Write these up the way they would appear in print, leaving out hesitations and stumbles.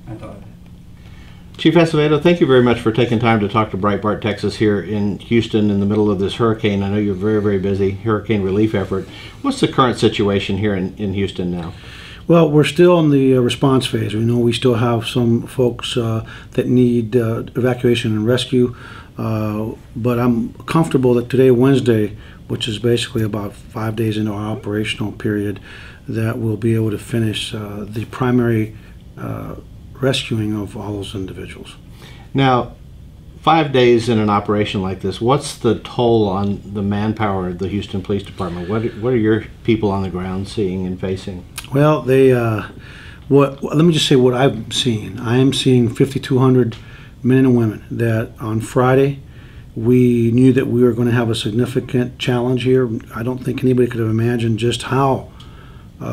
I thought. Chief Acevedo, thank you very much for taking time to talk to Bretibart Texas here in Houston in the middle of this hurricane. I know you're very, very busy hurricane relief effort. What's the current situation here in Houston now? Well, we're still in the response phase. We know we still have some folks that need evacuation and rescue, but I'm comfortable that today, Wednesday, which is basically about 5 days into our operational period, that we'll be able to finish the primary rescuing of all those individuals. Now, 5 days in an operation like this, what's the toll on the manpower of the Houston Police Department? What are your people on the ground seeing and facing? Well, let me just say what I'm seeing. I am seeing 5,200 men and women that on Friday we knew that we were going to have a significant challenge here. I don't think anybody could have imagined just how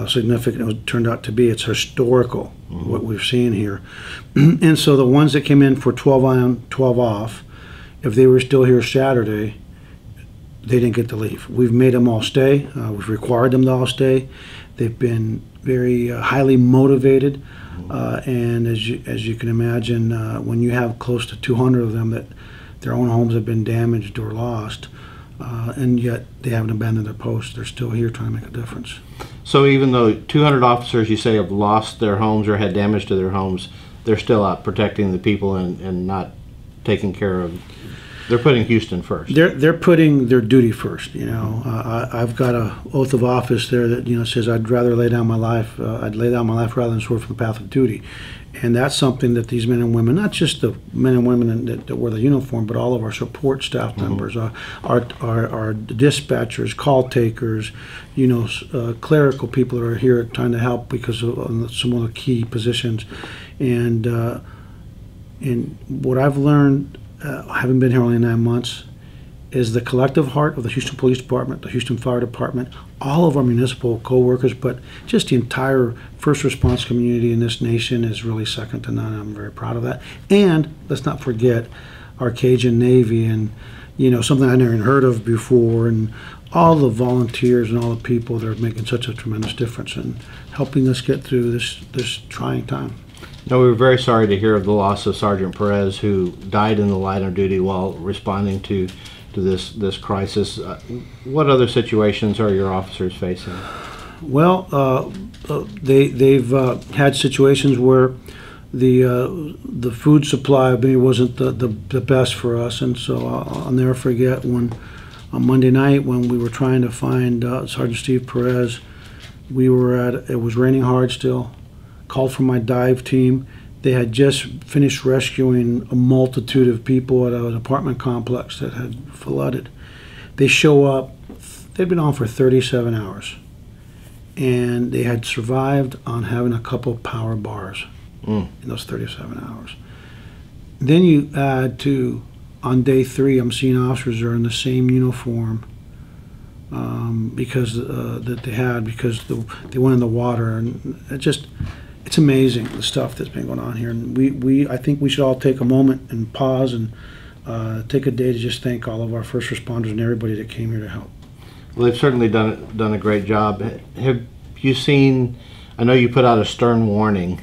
significant it turned out to be. It's historical, what we've seen here. And so the ones that came in for 12 on, 12 off, if they were still here Saturday, they didn't get to leave. We've made them all stay. We've required them to all stay. They've been very highly motivated, and as you can imagine, when you have close to 200 of them that their own homes have been damaged or lost, and yet they haven't abandoned their posts, they're still here trying to make a difference. So even though 200 officers, you say, have lost their homes or had damage to their homes, they're still out protecting the people and not taking care of. They're putting Houston first. They're putting their duty first. You know, I've got a oath of office there that says I'd rather lay down my life. I'd lay down my life rather than swerve from the path of duty, and that's something that these men and women, not just the men and women that wear the uniform, but all of our support staff members, our dispatchers, call takers, clerical people that are here trying to help because of some of the key positions, and what I've learned. I haven't been here only 9 months, is the collective heart of the Houston Police Department, the Houston Fire Department, all of our municipal co-workers, but just the entire first response community in this nation is really second to none. I'm very proud of that. And let's not forget our Cajun Navy and, something I never even heard of before, and all the volunteers and all the people that are making such a tremendous difference in helping us get through this trying time. No, we were very sorry to hear of the loss of Sergeant Perez, who died in the line of duty while responding to this crisis. What other situations are your officers facing? Well, they've had situations where the food supply maybe wasn't the best for us, and so I'll never forget when on Monday night when we were trying to find Sergeant Steve Perez. It was raining hard still. Called for my dive team. They had just finished rescuing a multitude of people at an apartment complex that had flooded. They show up, they'd been on for 37 hours, and they had survived on having a couple power bars in those 37 hours. Then you add to, on day 3, I'm seeing officers are in the same uniform because they went in the water, and it's amazing the stuff that's been going on here, and I think we should all take a moment and pause and take a day to just thank all of our first responders and everybody that came here to help. Well, they've certainly done a great job. Have you seen? I know you put out a stern warning,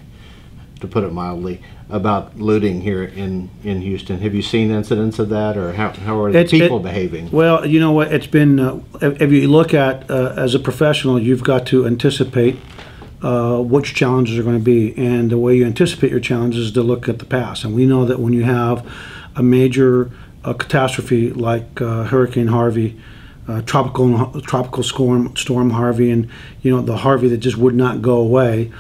to put it mildly, about looting here in Houston. Have you seen incidents of that, or how are the people behaving? Well, you know what? It's been if you look at as a professional, you've got to anticipate what your challenges are going to be, and the way you anticipate your challenges is to look at the past. And we know that when you have a major catastrophe like Hurricane Harvey, tropical storm Harvey, and the Harvey that just would not go away.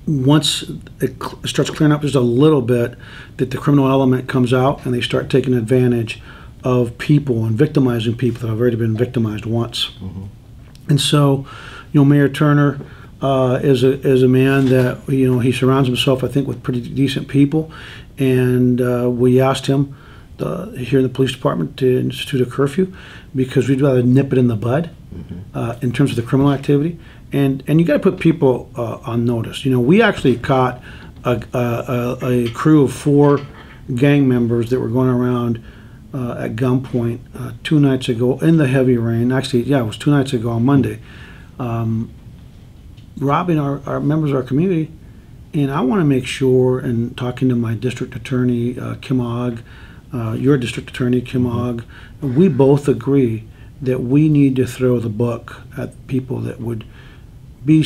Once it starts clearing up just a little bit, that the criminal element comes out and they start taking advantage of people and victimizing people that have already been victimized once. And so, Mayor Turner is a man that he surrounds himself, I think, with pretty decent people, and we asked him here in the police department to institute a curfew because we'd rather nip it in the bud in terms of the criminal activity, and you got to put people on notice. We actually caught a crew of 4 gang members that were going around at gunpoint 2 nights ago in the heavy rain. Actually, yeah, it was 2 nights ago on Monday. Robbing our members of our community, And I want to make sure, and talking to my district attorney, Kim Ogg, your district attorney, Kim Ogg, we both agree that we need to throw the book at people that would be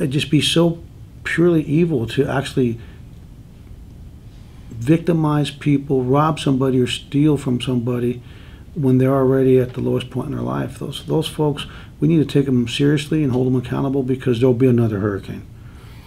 just be so purely evil to actually victimize people, rob somebody, or steal from somebody when they're already at the lowest point in their life. Those folks, we need to take them seriously and hold them accountable, because there'll be another hurricane.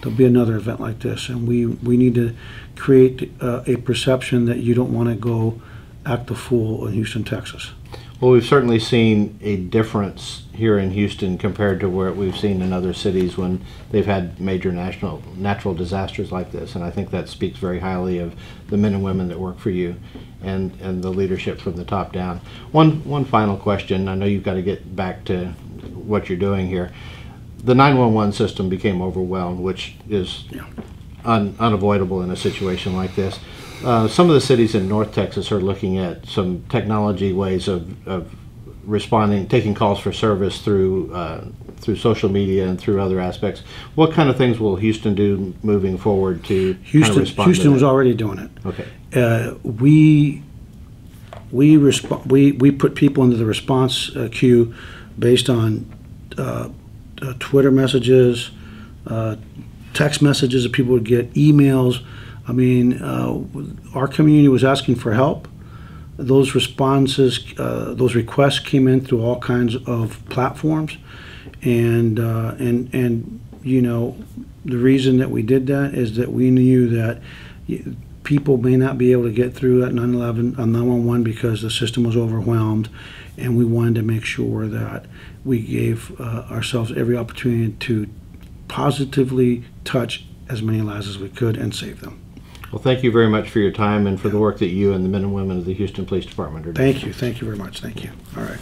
There'll be another event like this, and we need to create a perception that you don't want to go act the fool in Houston, Texas. Well, we've certainly seen a difference here in Houston compared to where we've seen in other cities when they've had major natural disasters like this, and I think that speaks very highly of the men and women that work for you and the leadership from the top down. One final question. I know you've got to get back to what you're doing here. The 911 system became overwhelmed, which is unavoidable in a situation like this. Some of the cities in North Texas are looking at some technology ways of responding, taking calls for service through social media and through other aspects. What kind of things will Houston do moving forward to kind of respond Houston to that? was already doing it. Okay. We put people into the response queue based on Twitter messages, text messages that people would get, emails. I mean, our community was asking for help. Those responses, those requests came in through all kinds of platforms, and you know, the reason that we did that is that we knew that people may not be able to get through at 911 because the system was overwhelmed, and we wanted to make sure that we gave ourselves every opportunity to positively touch as many lives as we could and save them. Well, thank you very much for your time and for the work that you and the men and women of the Houston Police Department are doing. Thank you very much. Thank you. All right.